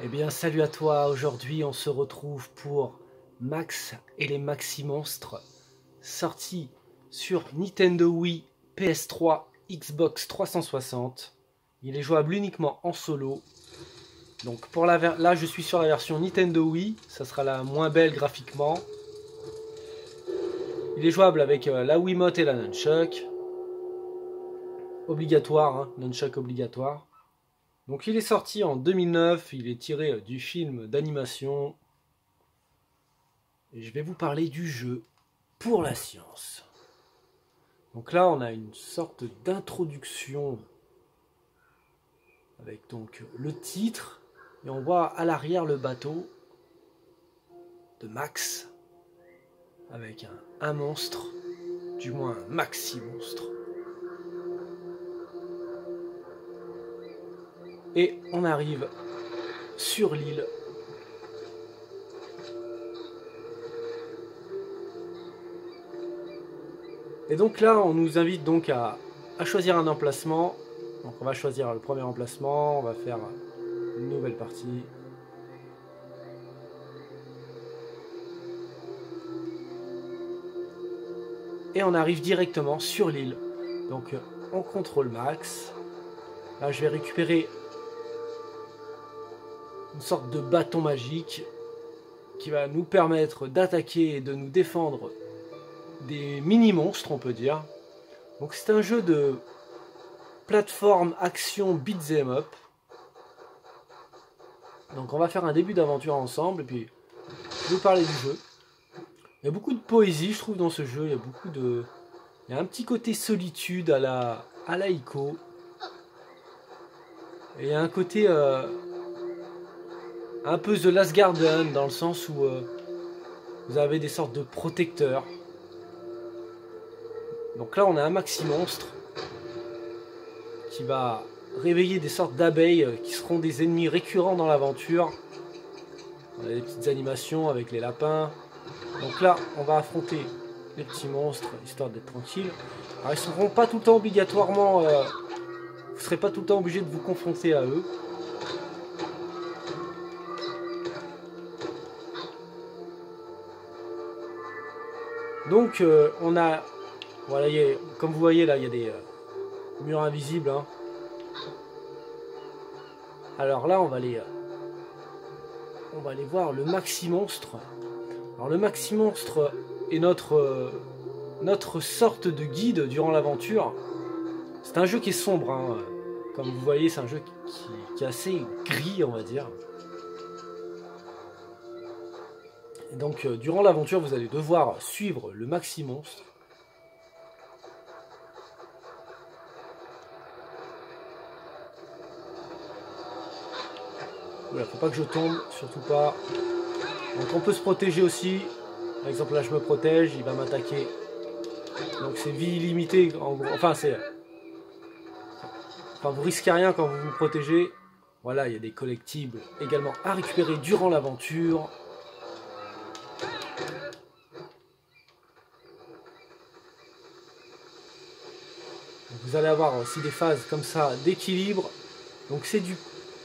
Eh bien, salut à toi. Aujourd'hui, on se retrouve pour Max et les Maxi Monstres, sorti sur Nintendo Wii, PS3, Xbox 360. Il est jouable uniquement en solo. Donc là, je suis sur la version Nintendo Wii, ça sera la moins belle graphiquement. Il est jouable avec la Wiimote et la Nunchuck. Obligatoire, hein, Nunchuck obligatoire. Donc il est sorti en 2009, il est tiré du film d'animation. Et je vais vous parler du jeu pour la science. Donc là, on a une sorte d'introduction avec donc le titre et on voit à l'arrière le bateau de Max avec un monstre, du moins un maxi monstre. Et on arrive sur l'île. Et donc là, on nous invite donc à choisir un emplacement. Donc on va choisir le premier emplacement, on va faire une nouvelle partie. Et on arrive directement sur l'île. Donc on contrôle Max. Là, je vais récupérer une sorte de bâton magique qui va nous permettre d'attaquer et de nous défendre des mini-monstres, on peut dire. Donc c'est un jeu de plateforme action beat'em up. Donc on va faire un début d'aventure ensemble et puis je vais vous parler du jeu. Il y a beaucoup de poésie, je trouve, dans ce jeu. Il y a un petit côté solitude à la Ico. Et il y a un côté un peu The Last Garden, dans le sens où vous avez des sortes de protecteurs. Donc là, on a un maxi monstre qui va réveiller des sortes d'abeilles qui seront des ennemis récurrents dans l'aventure. On a des petites animations avec les lapins. Donc là, on va affronter les petits monstres, histoire d'être tranquille. Alors, ils ne seront pas tout le temps obligatoirement... vous ne serez pas tout le temps obligé de vous confronter à eux. Donc, on a... Voilà, comme vous voyez là, il y a des murs invisibles. Hein. Alors là, on va aller voir le maxi monstre. Alors le maxi monstre est notre sorte de guide durant l'aventure. C'est un jeu qui est sombre. Hein. Comme vous voyez, c'est un jeu qui est assez gris, on va dire. Et donc, durant l'aventure, vous allez devoir suivre le maxi monstre. Voilà, faut pas que je tombe, surtout pas. Donc on peut se protéger aussi. Par exemple là je me protège, il va m'attaquer. Donc c'est vie illimitée en gros. Enfin vous risquez rien quand vous vous protégez. Voilà, il y a des collectibles également à récupérer durant l'aventure. Vous allez avoir aussi des phases comme ça d'équilibre. Donc c'est du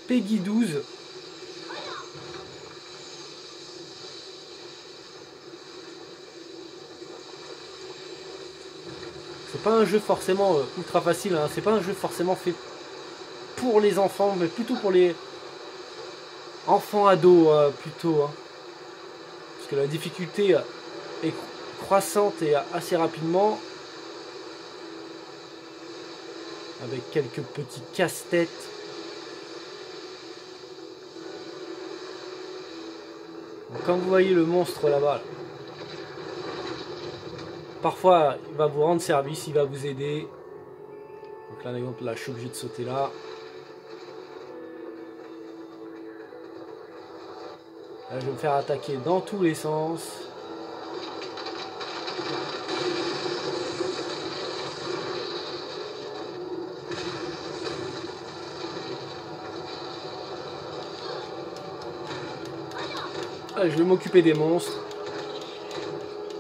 Peggy 12. C'est pas un jeu forcément ultra facile, hein. C'est pas un jeu forcément fait pour les enfants, mais plutôt pour les enfants ados plutôt. Hein. Parce que la difficulté est croissante et assez rapidement. Avec quelques petits casse-têtes. Quand vous voyez le monstre là-bas, là, parfois il va vous rendre service, il va vous aider. Donc là, par exemple, là, je suis obligé de sauter là. Là, je vais me faire attaquer dans tous les sens. Là, je vais m'occuper des monstres.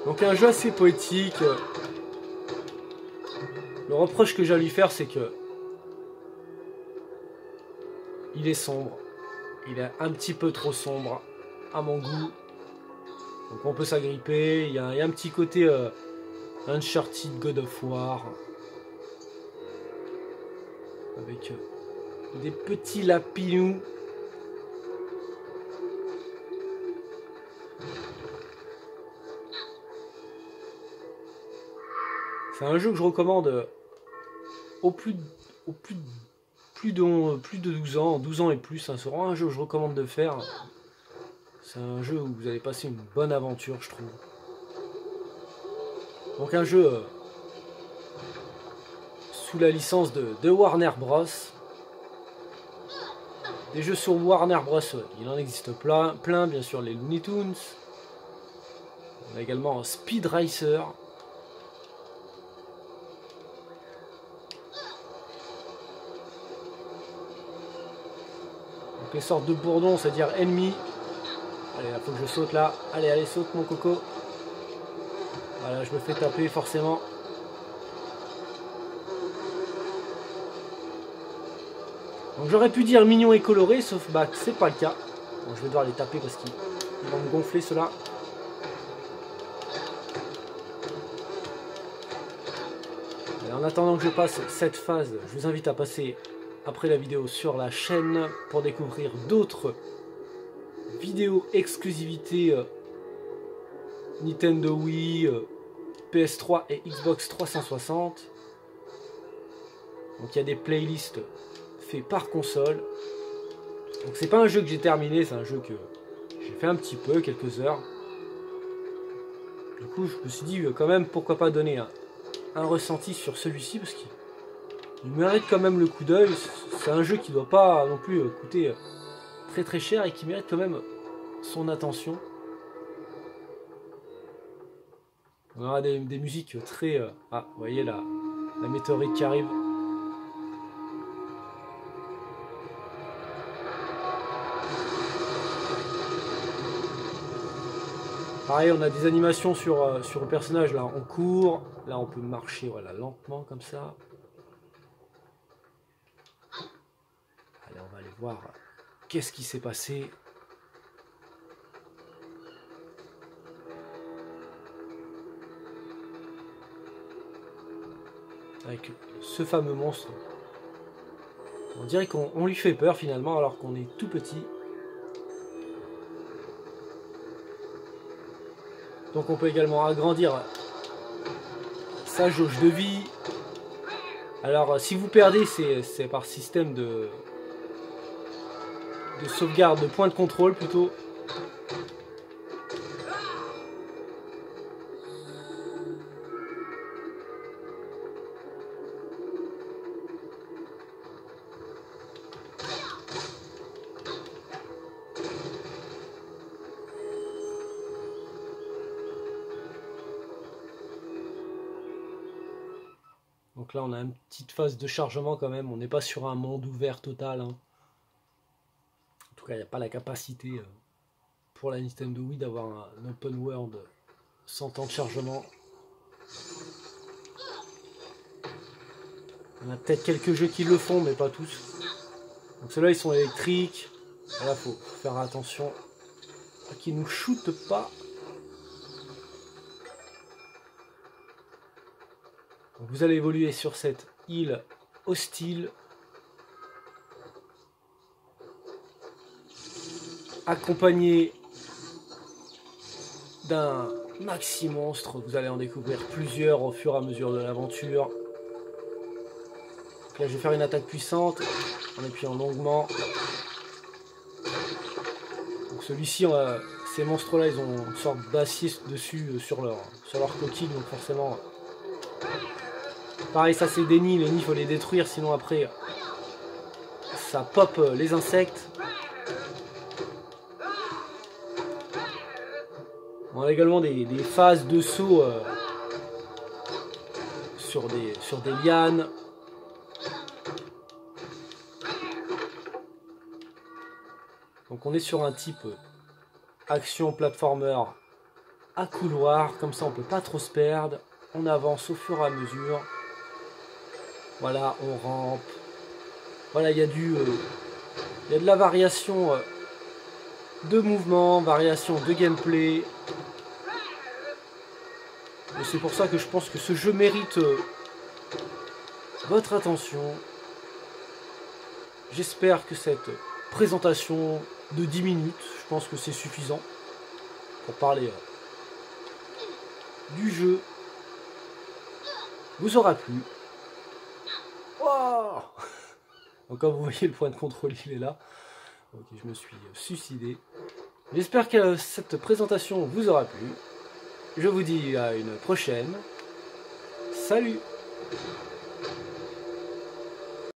Donc un jeu assez poétique. Le reproche que j'ai à lui faire, c'est que il est sombre. il est un petit peu trop sombre à mon goût. Donc on peut s'agripper. Il y a un petit côté Uncharted God of War. Avec des petits lapinous. C'est un jeu que je recommande au plus de 12 ans et plus. Hein. C'est vraiment un jeu que je recommande de faire. C'est un jeu où vous allez passer une bonne aventure, je trouve. Donc un jeu sous la licence de Warner Bros. Des jeux sur Warner Bros. Il en existe plein, bien sûr les Looney Tunes. On a également Speed Racer. Donc les sortes de bourdons, c'est-à-dire ennemis. Allez, il faut que je saute là. Allez, saute mon coco. Voilà, je me fais taper forcément. Donc j'aurais pu dire mignon et coloré, sauf bah c'est pas le cas. Bon, je vais devoir les taper parce qu'ils vont me gonfler ceux-là. En attendant que je passe cette phase, je vous invite à passer après la vidéo sur la chaîne pour découvrir d'autres vidéos exclusivités Nintendo Wii, PS3 et Xbox 360. Donc il y a des playlists faites par console. Donc c'est pas un jeu que j'ai terminé, c'est un jeu que j'ai fait un petit peu, quelques heures. Du coup je me suis dit quand même pourquoi pas donner un ressenti sur celui-ci parce qu'il mérite quand même le coup d'œil. C'est un jeu qui doit pas non plus coûter très cher et qui mérite quand même son attention. On aura des musiques très... Ah, vous voyez la météorite qui arrive. Pareil, on a des animations sur le personnage. Là, on court. Là, on peut marcher voilà, lentement comme ça. Allez, on va aller voir qu'est-ce qui s'est passé. Avec ce fameux monstre. On dirait qu'on lui fait peur finalement alors qu'on est tout petit. Donc on peut également agrandir sa jauge de vie. Alors si vous perdez, c'est par système de sauvegarde, de point de contrôle plutôt. Donc là on a une petite phase de chargement quand même, on n'est pas sur un monde ouvert total. Hein. En tout cas il n'y a pas la capacité pour la Nintendo Wii d'avoir un open world sans temps de chargement. On a peut-être quelques jeux qui le font mais pas tous. Donc ceux-là ils sont électriques. Là faut faire attention à qu'ils ne nous shootent pas. Donc vous allez évoluer sur cette île hostile. Accompagné d'un maxi monstre. Vous allez en découvrir plusieurs au fur et à mesure de l'aventure. Là je vais faire une attaque puissante en appuyant longuement. Donc celui-ci, ces monstres là ils ont une sorte d'acier dessus sur leur coquille, donc forcément pareil, ça c'est des nids, les nids il faut les détruire sinon après ça pop les insectes. On a également des phases de saut sur des lianes. Donc on est sur un type action platformer à couloir, comme ça on peut pas trop se perdre. On avance au fur et à mesure. Voilà, on rampe. Voilà, il y a Il y a de la variation de mouvement, variation de gameplay. Et c'est pour ça que je pense que ce jeu mérite votre attention. J'espère que cette présentation de 10 minutes, je pense que c'est suffisant pour parler du jeu, vous aura plu. Wow. Donc comme vous voyez, le point de contrôle il est là. Ok, je me suis suicidé. J'espère que cette présentation vous aura plu. Je vous dis à une prochaine. Salut!